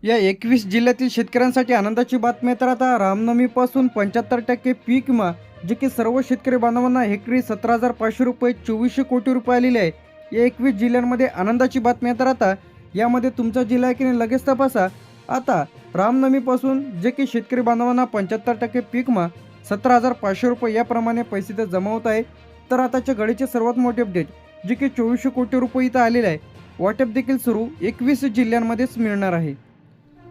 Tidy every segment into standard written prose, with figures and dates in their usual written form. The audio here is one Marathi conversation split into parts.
या 21 जिल्ह्यातील शेतकऱ्यांसाठी आनंदाची बातमी आहे. तर आता रामनवमीपासून 75% पीक विमा जे की सर्व शेतकरी बांधवांना हेक्टरी 17,500 रुपये 2400 कोटी रुपये आलेले आहे. या 21 जिल्ह्यांमध्ये आनंदाची बातमी आहे. तर आता यामध्ये तुमचा जिल्हा आहे की नाही लगेच तपासा. आता रामनवमीपासून जे की शेतकरी बांधवांना 75% पीक विमा 17,500 रुपये याप्रमाणे पैसे तर जमा होत आहे. तर आताच्या घडीचे सर्वात मोठे अपडेट जे की 2400 कोटी रुपये इथं आलेले आहे. वाटप देखील सुरू 21 जिल्ह्यांमध्येच मिळणार आहे.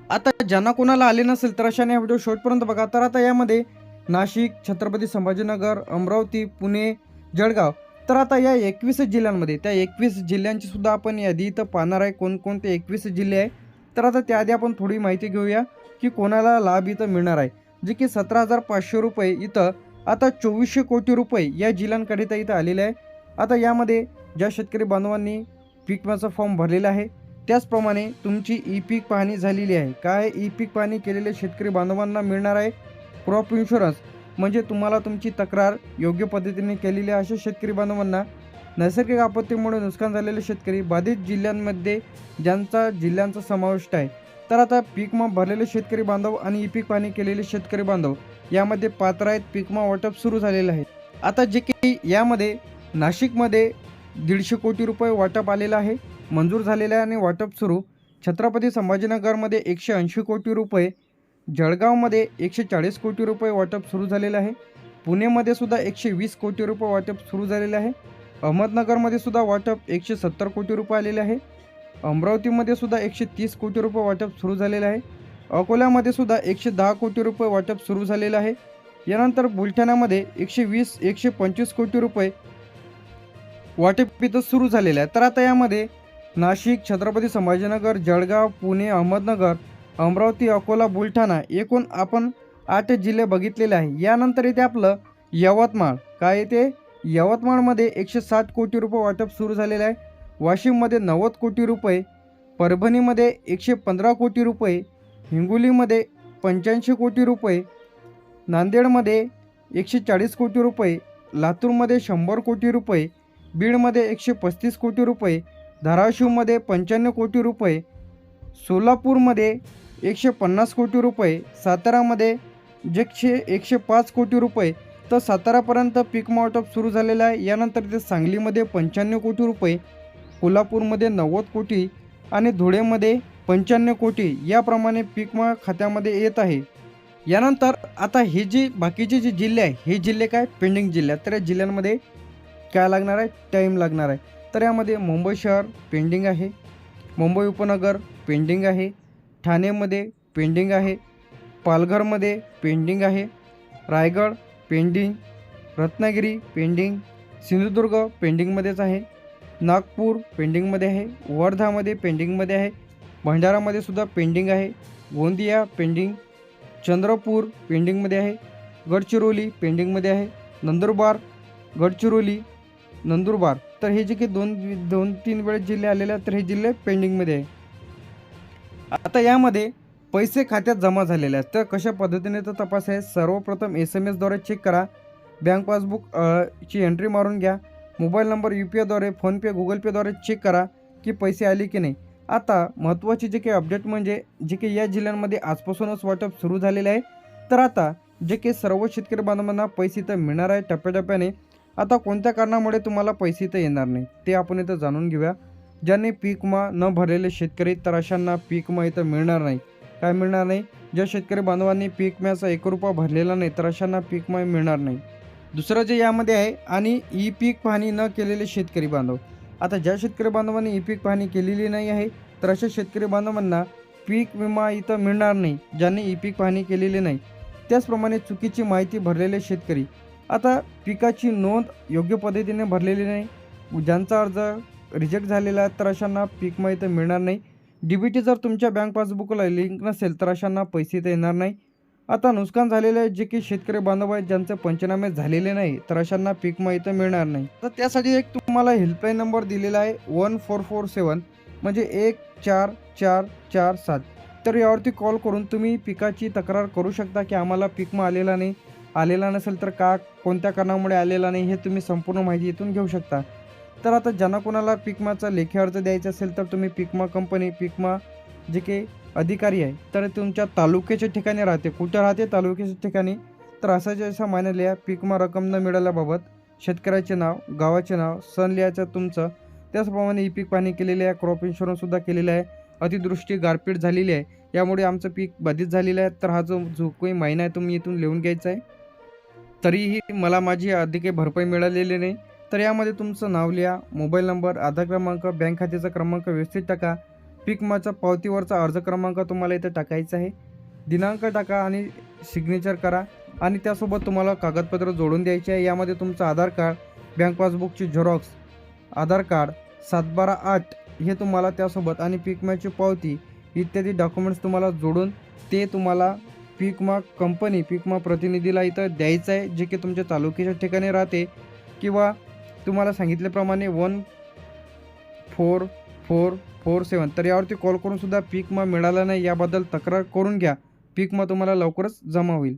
आता ज्यांना कोणाला आले नसेल तर अशाने हा व्हिडिओ शेवटपर्यंत बघा. तर आता यामध्ये नाशिक, छत्रपती संभाजीनगर, अमरावती, पुणे, जळगाव, तर आता या 21 जिल्ह्यांमध्ये त्या 21 जिल्ह्यांची सुद्धा आपण यादी इथं पाहणार आहे. कोणकोणते 21 जिल्हे आहे. तर आता त्याआधी आपण थोडी माहिती घेऊया की कोणाला लाभ इथं मिळणार आहे. जे की 17,500 रुपये इथं आता 2400 कोटी रुपये या जिल्ह्यांकरिता इथं आलेले आहे. आता यामध्ये ज्या शेतकरी बांधवांनी पीक विम्याचा फॉर्म भरलेला आहे त्याचप्रमाणे तुमची ई पीक पाहणी झालेली आहे. काय ई पीक पाहणी केलेले शेतकरी बांधवांना मिळणार आहे क्रॉप इन्शुरन्स, म्हणजे तुम्हाला तुमची तक्रार योग्य पद्धतीने केलेली आहे. अशा शेतकरी बांधवांना नैसर्गिक आपत्तीमुळे नुकसान झालेले शेतकरी बाधित जिल्ह्यांमध्ये ज्यांचा जिल्ह्यांचा समाविष्ट आहे. तर आता पीक विमा भरलेले शेतकरी बांधव आणि ई पीक पाहणी केलेले शेतकरी बांधव यामध्ये पात्र आहेत. पीक विमा वाटप सुरू झालेलं आहे. आता जे की यामध्ये नाशिकमध्ये 150 कोटी रुपये वाटप आलेलं आहे, मंजूर झालेलं आहे आणि वाटप सुरू. छत्रपती संभाजीनगरमध्ये 180 कोटी रुपये, जळगावमध्ये 140 कोटी रुपये वाटप सुरू झालेलं आहे. पुणेमध्ये सुद्धा 120 कोटी रुपये वाटप सुरू झालेलं आहे. अहमदनगरमध्ये सुद्धा वाटप 170 कोटी रुपये आलेले आहे. अमरावतीमध्ये सुद्धा 130 कोटी रुपये वाटप सुरू झालेलं आहे. अकोल्यामध्ये सुद्धा 110 कोटी रुपये वाटप सुरू झालेलं आहे. यानंतर बुलढाण्यामध्ये 125 कोटी रुपये वाटप इथं सुरू झालेलं आहे. तर आता यामध्ये नाशिक, छत्रपती संभाजीनगर, जळगाव, पुणे, अहमदनगर, अमरावती, अकोला, बुलढाणा एकूण आपण 8 जिल्हे बघितलेले आहे. यानंतर इथे आपलं यवतमाळ, काय येते यवतमाळमध्ये 160 कोटी रुपये वाटप सुरू झालेलं आहे. वाशिममध्ये 90 कोटी रुपये, परभणीमध्ये 115 कोटी रुपये, हिंगोलीमध्ये 85 कोटी रुपये, नांदेडमध्ये 140 कोटी रुपये, लातूरमध्ये 100 कोटी रुपये, बीडमध्ये 135 कोटी रुपये, धाराशिवमध्ये 95 कोटी रुपये, सोलापूरमध्ये 150 कोटी रुपये, सातारामध्ये 105 कोटी रुपये. तर सातारापर्यंत पीक वाटप सुरू झालेलं आहे. यानंतर इथे सांगलीमध्ये 95 कोटी रुपये, कोल्हापूरमध्ये 90 कोटी आणि धुळेमध्ये 95 कोटी याप्रमाणे पीक विमा खात्यामध्ये येत आहे. यानंतर आता हे जे बाकीचे जे जिल्हे आहे हे जिल्हे काय पेंडिंग जिल्हे आहेत. तर या जिल्ह्यांमध्ये काय लागणार आहे, टाईम लागणार आहे. तर यामध्ये मुंबई शहर पेंडिंग आहे, मुंबई उपनगर पेंडिंग आहे, ठाणेमध्ये पेंडिंग आहे, पालघरमध्ये पेंडिंग आहे, रायगड पेंडिंग, रत्नागिरी पेंडिंग, सिंधुदुर्ग पेंडिंगमध्येच आहे, नागपूर पेंडिंगमध्ये आहे, वर्धामध्ये पेंडिंगमध्ये आहे, भंडारामध्ये सुद्धा पेंडिंग आहे, गोंदिया पेंडिंग, चंद्रपूर पेंडिंगमध्ये आहे, गडचिरोली पेंडिंगमध्ये आहे, नंदुरबार, गडचिरोली, नंदुरबार. तर हे जे की दोन तीन वेळेस जिल्हे आलेले आहेत तर हे जिल्हे पेंडिंगमध्ये आहे. आता यामध्ये पैसे खात्यात जमा झालेले आहेत. तर कशा पद्धतीने तर तपास आहे. सर्वप्रथम SMS द्वारे चेक करा. बँक पासबुक ची एंट्री मारून घ्या. मोबाईल नंबर UPI द्वारे, फोनपे, गुगल पेद्वारे चेक करा की पैसे आले की नाही. आता महत्त्वाची जे काही अपडेट म्हणजे जे की या जिल्ह्यांमध्ये आजपासूनच वाटप सुरू झालेले आहे. तर आता जे की सर्व शेतकरी बांधवांना पैसे तर मिळणार आहे टप्प्याटप्प्याने. आता कोणत्या कारणामुळे तुम्हाला पैसे इथं येणार नाही ते आपण इथं जाणून घेऊया. ज्यांनी पीक विमा न भरलेले शेतकरी तर अशांना पीक विमा इथं मिळणार नाही. काय मिळणार नाही, ज्या शेतकरी बांधवांनी पीक विम्याचा 1 रुपया भरलेला नाही तर अशांना पीक विमा मिळणार नाही. दुसरं जे यामध्ये आहे आणि ई पीक पाहणी न केलेले शेतकरी बांधव. आता ज्या शेतकरी बांधवांनी ई पीक पाहणी केलेली नाही आहे तर अशा शेतकरी बांधवांना पीक विमा इथं मिळणार नाही ज्यांनी ई पीक पाहणी केलेली नाही. त्याचप्रमाणे चुकीची माहिती भरलेले शेतकरी. आता पिकाची नोंद योग्य पद्धतीने भरलेली नाही, ज्यांचा अर्ज रिजेक्ट झालेला आहे तर अशांना पीक विमा इथं मिळणार नाही. DBT जर तुमच्या बँक पासबुकला लिंक नसेल तर अशांना पैसे इथं येणार नाही. आता नुकसान झालेले आहे जे की शेतकरी बांधव आहेत ज्यांचे पंचनामे झालेले नाही तर अशांना पीक विमा इथं मिळणार नाही. तर त्यासाठी एक तुम्हाला हेल्पलाईन नंबर दिलेला आहे 1447 म्हणजे 14447. तर यावरती कॉल करून तुम्ही पिकाची तक्रार करू शकता की आम्हाला पीक विमा आलेला नाही. आलेला नसेल तर कोणत्या कारणामुळे आलेला नाही हे तुम्ही संपूर्ण माहिती इथून घेऊ शकता. तर आता ज्यांना कोणाला पीक विम्याचा लेखी अर्ज द्यायचा असेल तर तुम्ही पीक विमा कंपनी, पीक विमा जे की अधिकारी आहे तर तुमच्या तालुक्याच्या ठिकाणी राहते. कुठं राहते? तालुक्याच्या ठिकाणी. तर असा महिना लिहा. पीक विमा रक्कम न मिळाल्याबाबत शेतकऱ्याचे नाव, गावाचे नाव, सण लिहायचं तुमचं. त्याचप्रमाणे ई पीक पाहणी केलेली आहे, क्रॉप इन्शुरन्ससुद्धा केलेला आहे. अतिवृष्टी गारपीट झालेली आहे, यामुळे आमचं पीक बाधित झालेलं आहे. तर हा जो काही महिना आहे तुम्ही इथून लिहून घ्यायचा आहे. तरीही मला माझी अधिक भरपाई मिळालेली नाही. तर यामध्ये तुमचं नाव लिहा, मोबाईल नंबर, आधार क्रमांक, बँक खात्याचा क्रमांक व्यवस्थित टाका. पीक विमाचा पावतीवरचा अर्ज क्रमांक तुम्हाला इथं टाकायचा आहे. दिनांक टाका आणि सिग्नेचर करा आणि त्यासोबत तुम्हाला कागदपत्र जोडून द्यायचे आहे. यामध्ये तुमचं आधार कार्ड, बँक पासबुकची झेरॉक्स, आधार कार्ड, 7/12/8 हे तुम्हाला त्यासोबत आणि पीक विम्याची पावती इत्यादी डॉक्युमेंट्स तुम्हाला जोडून ते तुम्हाला पीक विमा कंपनी, पीक विमा प्रतिनिधीला इथं द्यायचं आहे, जे की तुमच्या तालुक्याच्या ठिकाणी राहते किंवा तुम्हाला सांगितल्याप्रमाणे 14447. तर यावरती कॉल करूनसुद्धा पीक विमा मिळाला नाही याबद्दल तक्रार करून घ्या. पीक विमा तुम्हाला लवकरच जमा होईल.